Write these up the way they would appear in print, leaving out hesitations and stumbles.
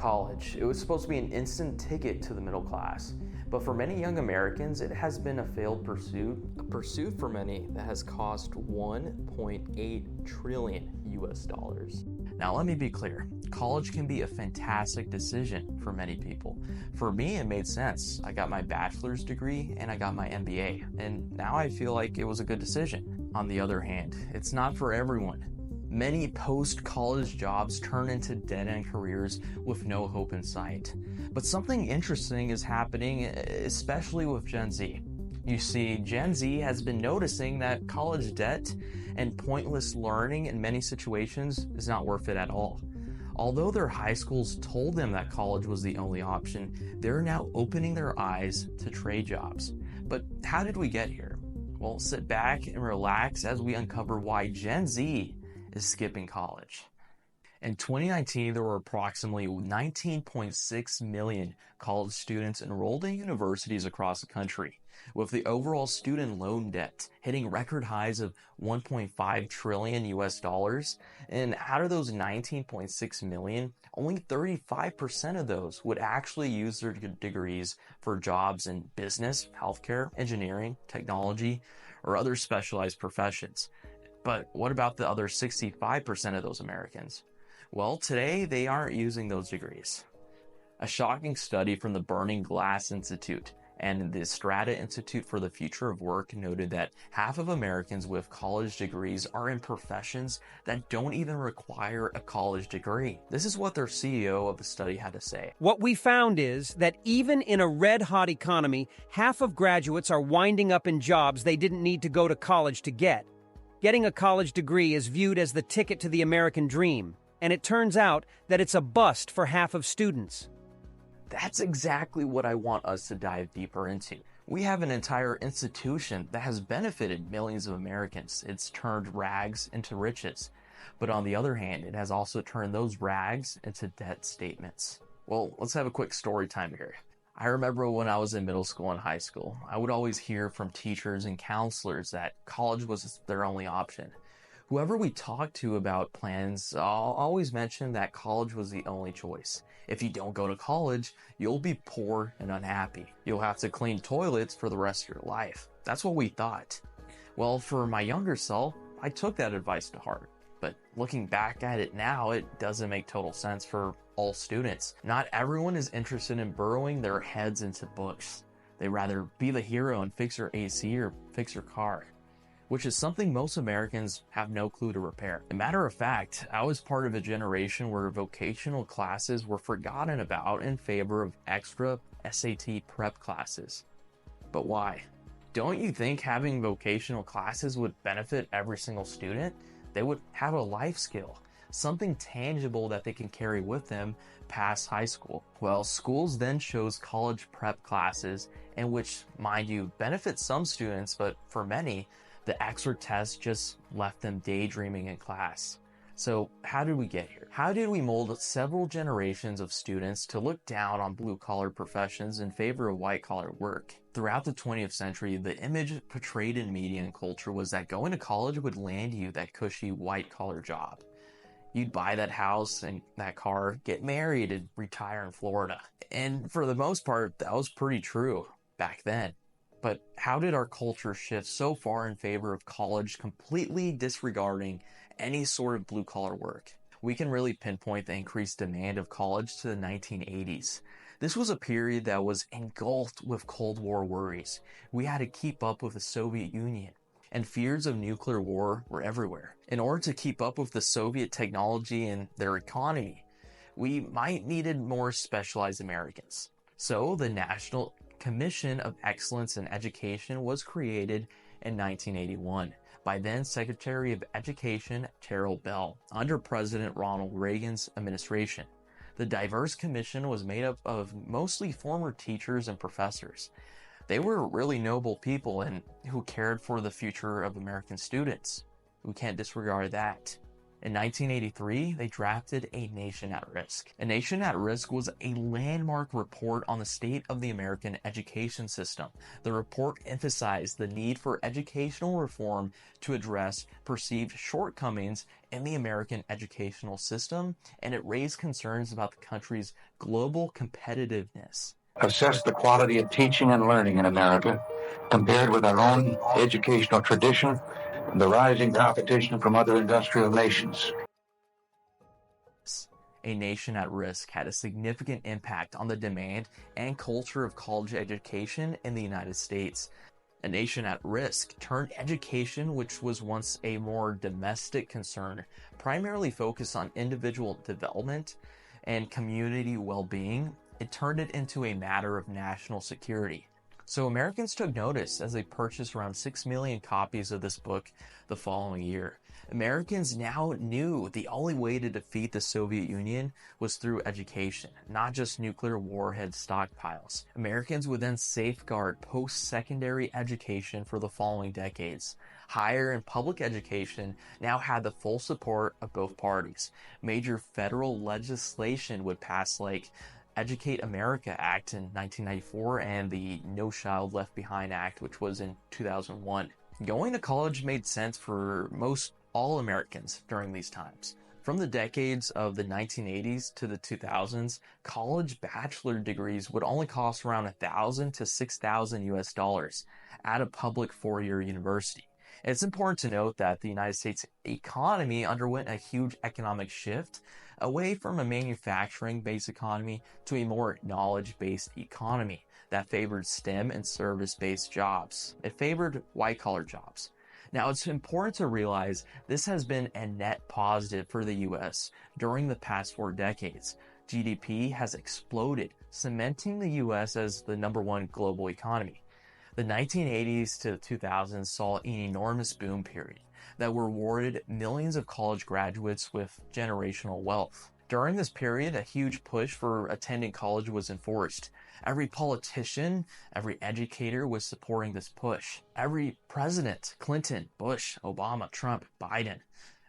College. It was supposed to be an instant ticket to the middle class. But for many young Americans, it has been a failed pursuit. A pursuit for many that has cost 1.8 trillion US dollars. Now let me be clear. College can be a fantastic decision for many people. For me, it made sense. I got my bachelor's degree and I got my MBA, and now I feel like it was a good decision. On the other hand, it's not for everyone. Many post-college jobs turn into dead-end careers with no hope in sight. But something interesting is happening, especially with Gen Z. You see, Gen Z has been noticing that college debt and pointless learning in many situations is not worth it at all. Although their high schools told them that college was the only option, they're now opening their eyes to trade jobs. But how did we get here? Well, sit back and relax as we uncover why Gen Z is skipping college. In 2019, there were approximately 19.6 million college students enrolled in universities across the country, with the overall student loan debt hitting record highs of 1.5 trillion US dollars. And out of those 19.6 million, only 35% of those would actually use their degrees for jobs in business, healthcare, engineering, technology, or other specialized professions. But what about the other 65% of those Americans? Well, today they aren't using those degrees. A shocking study from the Burning Glass Institute and the Strata Institute for the Future of Work noted that half of Americans with college degrees are in professions that don't even require a college degree. This is what their CEO of the study had to say. What we found is that even in a red-hot economy, half of graduates are winding up in jobs they didn't need to go to college to get. Getting a college degree is viewed as the ticket to the American dream, and it turns out that it's a bust for half of students. That's exactly what I want us to dive deeper into. We have an entire institution that has benefited millions of Americans. It's turned rags into riches. But on the other hand, it has also turned those rags into debt statements. Well, let's have a quick story time here. I remember when I was in middle school and high school, I would always hear from teachers and counselors that college was their only option. Whoever we talked to about plans, I'll always mention that college was the only choice. If you don't go to college, you'll be poor and unhappy. You'll have to clean toilets for the rest of your life. That's what we thought. Well, for my younger self, I took that advice to heart. But looking back at it now, it doesn't make total sense for all students. Not everyone is interested in burrowing their heads into books. They'd rather be the hero and fix your AC or fix your car, which is something most Americans have no clue to repair. As a matter of fact, I was part of a generation where vocational classes were forgotten about in favor of extra SAT prep classes. But why? Don't you think having vocational classes would benefit every single student? They would have a life skill, something tangible that they can carry with them past high school. Well, schools then chose college prep classes, in which, mind you, benefit some students, but for many, the extra tests just left them daydreaming in class. So how did we get here? How did we mold several generations of students to look down on blue-collar professions in favor of white-collar work? Throughout the 20th century, the image portrayed in media and culture was that going to college would land you that cushy white-collar job. You'd buy that house and that car, get married, and retire in Florida. And for the most part, that was pretty true back then. But how did our culture shift so far in favor of college, completely disregarding any sort of blue-collar work? We can really pinpoint the increased demand of college to the 1980s. This was a period that was engulfed with Cold War worries. We had to keep up with the Soviet Union, and fears of nuclear war were everywhere. In order to keep up with the Soviet technology and their economy, we might needed more specialized Americans. So the National Commission of Excellence in Education was created in 1981 by then Secretary of Education Terrell Bell under President Ronald Reagan's administration. The diverse commission was made up of mostly former teachers and professors. They were really noble people and who cared for the future of American students. We can't disregard that. In 1983, they drafted A Nation at Risk. A Nation at Risk was a landmark report on the state of the American education system. The report emphasized the need for educational reform to address perceived shortcomings in the American educational system, and it raised concerns about the country's global competitiveness. Assess the quality of teaching and learning in America, compared with our own educational tradition and the rising competition from other industrial nations. A Nation at Risk had a significant impact on the demand and culture of college education in the United States. A Nation at Risk turned education, which was once a more domestic concern, primarily focused on individual development and community well-being, it turned it into a matter of national security. So Americans took notice as they purchased around 6 million copies of this book the following year. Americans now knew the only way to defeat the Soviet Union was through education, not just nuclear warhead stockpiles. Americans would then safeguard post-secondary education for the following decades. Higher and public education now had the full support of both parties. Major federal legislation would pass, like Educate America Act in 1994 and the No Child Left Behind Act, which was in 2001. Going to college made sense for most all Americans during these times. From the decades of the 1980s to the 2000s, college bachelor degrees would only cost around $1,000 to $6,000 US at a public four-year university. It's important to note that the United States economy underwent a huge economic shift away from a manufacturing-based economy to a more knowledge-based economy that favored STEM and service-based jobs. It favored white-collar jobs. Now, it's important to realize this has been a net positive for the U.S. during the past 4 decades. GDP has exploded, cementing the U.S. as the #1 global economy. The 1980s to the 2000s saw an enormous boom period that rewarded millions of college graduates with generational wealth. During this period, a huge push for attending college was enforced. Every politician, every educator was supporting this push. Every president, Clinton, Bush, Obama, Trump, Biden.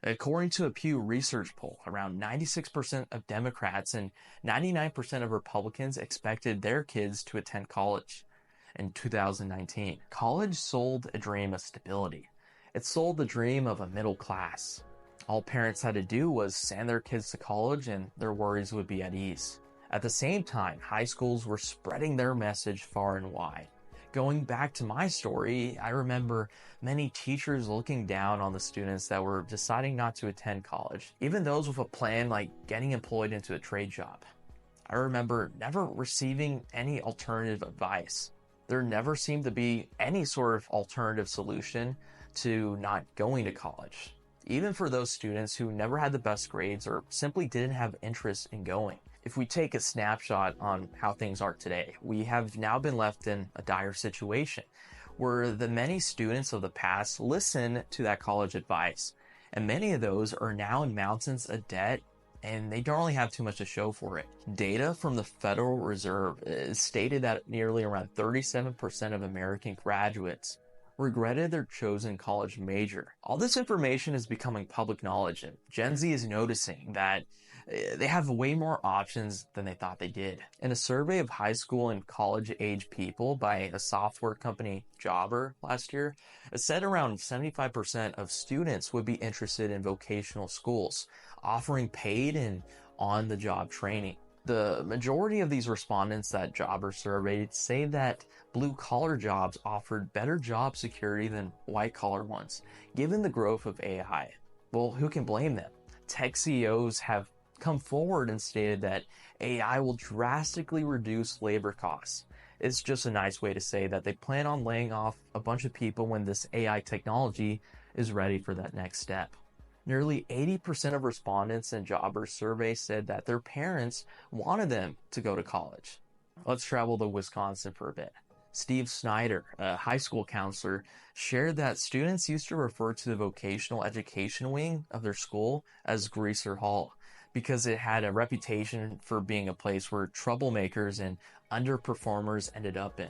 According to a Pew Research poll, around 96% of Democrats and 99% of Republicans expected their kids to attend college. In 2019, college sold a dream of stability. It sold the dream of a middle class. All parents had to do was send their kids to college and their worries would be at ease. At the same time, high schools were spreading their message far and wide. Going back to my story, I remember many teachers looking down on the students that were deciding not to attend college, even those with a plan like getting employed into a trade job. I remember never receiving any alternative advice. There never seemed to be any sort of alternative solution to not going to college, even for those students who never had the best grades or simply didn't have interest in going. If we take a snapshot on how things are today, we have now been left in a dire situation where the many students of the past listen to that college advice, and many of those are now in mountains of debt and they don't really have too much to show for it. Data from the Federal Reserve stated that nearly around 37% of American graduates regretted their chosen college major. All this information is becoming public knowledge, and Gen Z is noticing that they have way more options than they thought they did. In a survey of high school and college age people by a software company, Jobber, last year, it said around 75% of students would be interested in vocational schools, offering paid and on-the-job training. The majority of these respondents that Jobber surveyed say that blue-collar jobs offered better job security than white-collar ones, given the growth of AI. Well, who can blame them? Tech CEOs have come forward and stated that AI will drastically reduce labor costs. It's just a nice way to say that they plan on laying off a bunch of people when this AI technology is ready for that next step. Nearly 80% of respondents in Jobber's survey said that their parents wanted them to go to college. Let's travel to Wisconsin for a bit. Steve Snyder, a high school counselor, shared that students used to refer to the vocational education wing of their school as Greaser Hall because it had a reputation for being a place where troublemakers and underperformers ended up in.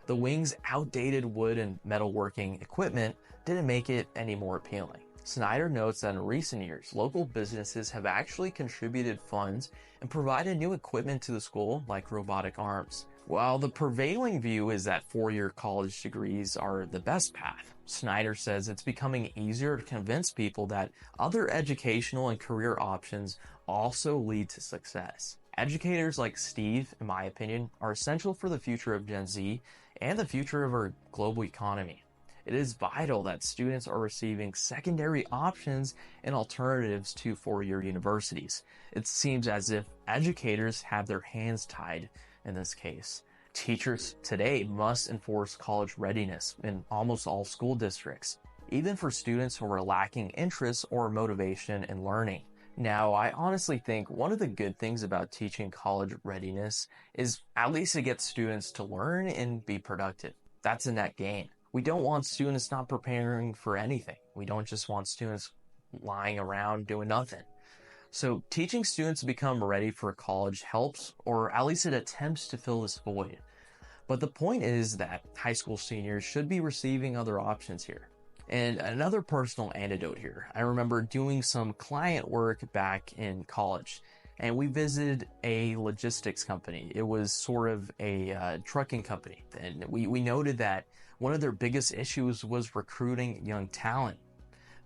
The wing's outdated wood and metalworking equipment didn't make it any more appealing. Snyder notes that in recent years, local businesses have actually contributed funds and provided new equipment to the school, like robotic arms. While the prevailing view is that four-year college degrees are the best path, Snyder says it's becoming easier to convince people that other educational and career options also lead to success. Educators like Steve, in my opinion, are essential for the future of Gen Z and the future of our global economy. It is vital that students are receiving secondary options and alternatives to four-year universities. It seems as if educators have their hands tied in this case. Teachers today must enforce college readiness in almost all school districts, even for students who are lacking interest or motivation in learning. Now, I honestly think one of the good things about teaching college readiness is at least it gets students to learn and be productive. That's a net gain. We don't want students not preparing for anything. We don't just want students lying around doing nothing. So teaching students to become ready for college helps, or at least it attempts to fill this void. But the point is that high school seniors should be receiving other options here. And another personal anecdote here. I remember doing some client work back in college, and we visited a logistics company. It was sort of a trucking company. And we noted that one of their biggest issues was recruiting young talent.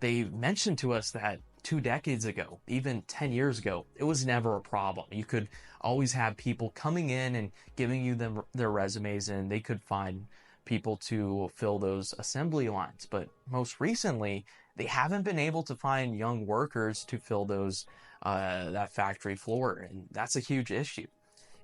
They mentioned to us that 2 decades ago, even 10 years ago, it was never a problem. You could always have people coming in and giving you their resumes, and they could find people to fill those assembly lines. But most recently, they haven't been able to find young workers to fill those that factory floor, and that's a huge issue.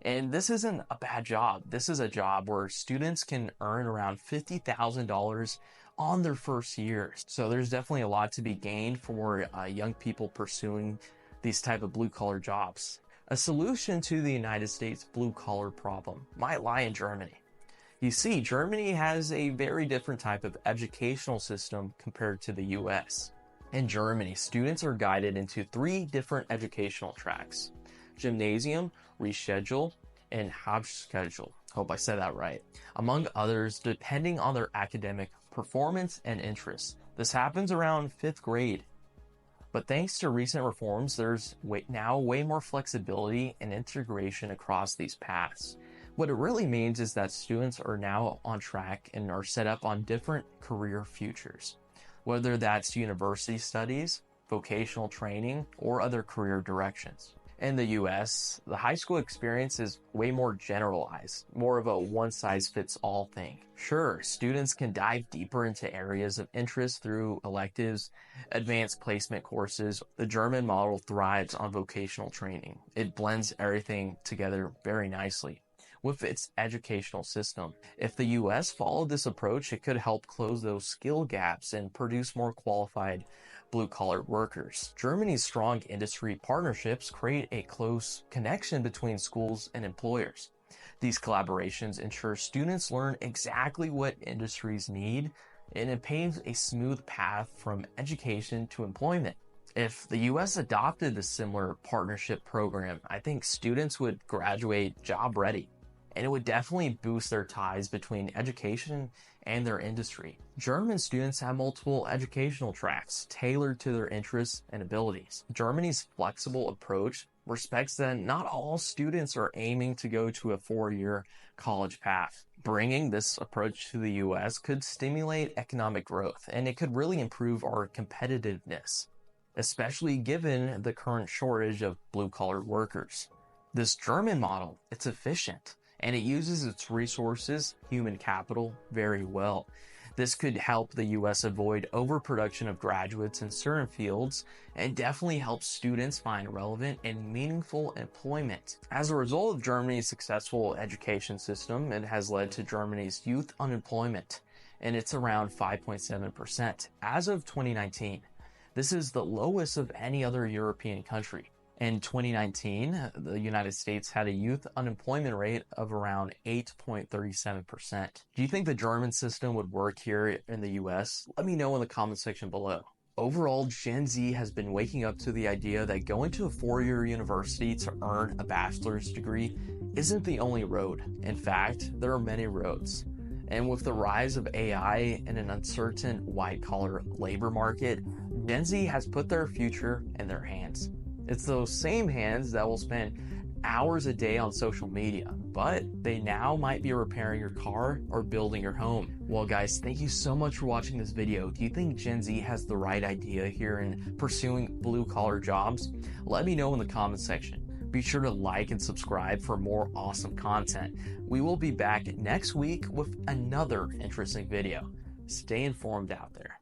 And this isn't a bad job. This is a job where students can earn around $50,000 on their first year. So there's definitely a lot to be gained for young people pursuing these type of blue-collar jobs. A solution to the United States blue-collar problem might lie in Germany. You see, Germany has a very different type of educational system compared to the US. In Germany, students are guided into 3 different educational tracks: gymnasium, reschedule, and Hauptschule. Hope I said that right. Among others, depending on their academic performance and interests. This happens around 5th grade. But thanks to recent reforms, there's now way more flexibility and integration across these paths. What it really means is that students are now on track and are set up on different career futures, whether that's university studies, vocational training, or other career directions. In the US, the high school experience is way more generalized, more of a one-size-fits-all thing. Sure, students can dive deeper into areas of interest through electives, advanced placement courses. The German model thrives on vocational training. It blends everything together very nicely with its educational system. If the US followed this approach, it could help close those skill gaps and produce more qualified blue-collar workers. Germany's strong industry partnerships create a close connection between schools and employers. These collaborations ensure students learn exactly what industries need, and it paves a smooth path from education to employment. If the US adopted a similar partnership program, I think students would graduate job ready, and it would definitely boost their ties between education and their industry. German students have multiple educational tracks tailored to their interests and abilities. Germany's flexible approach respects that not all students are aiming to go to a 4-year college path. Bringing this approach to the US could stimulate economic growth, and it could really improve our competitiveness, especially given the current shortage of blue-collar workers. This German model, it's efficient, and it uses its resources, human capital, very well. This could help the US avoid overproduction of graduates in certain fields and definitely help students find relevant and meaningful employment. As a result of Germany's successful education system, it has led to Germany's youth unemployment, and it's around 5.7% as of 2019. This is the lowest of any other European country. In 2019, the United States had a youth unemployment rate of around 8.37%. Do you think the German system would work here in the US? Let me know in the comment section below. Overall, Gen Z has been waking up to the idea that going to a 4-year university to earn a bachelor's degree isn't the only road. In fact, there are many roads. And with the rise of AI and an uncertain white-collar labor market, Gen Z has put their future in their hands. It's those same hands that will spend hours a day on social media, but they now might be repairing your car or building your home. Well guys, thank you so much for watching this video. Do you think Gen Z has the right idea here in pursuing blue-collar jobs? Let me know in the comment section. Be sure to like and subscribe for more awesome content. We will be back next week with another interesting video. Stay informed out there.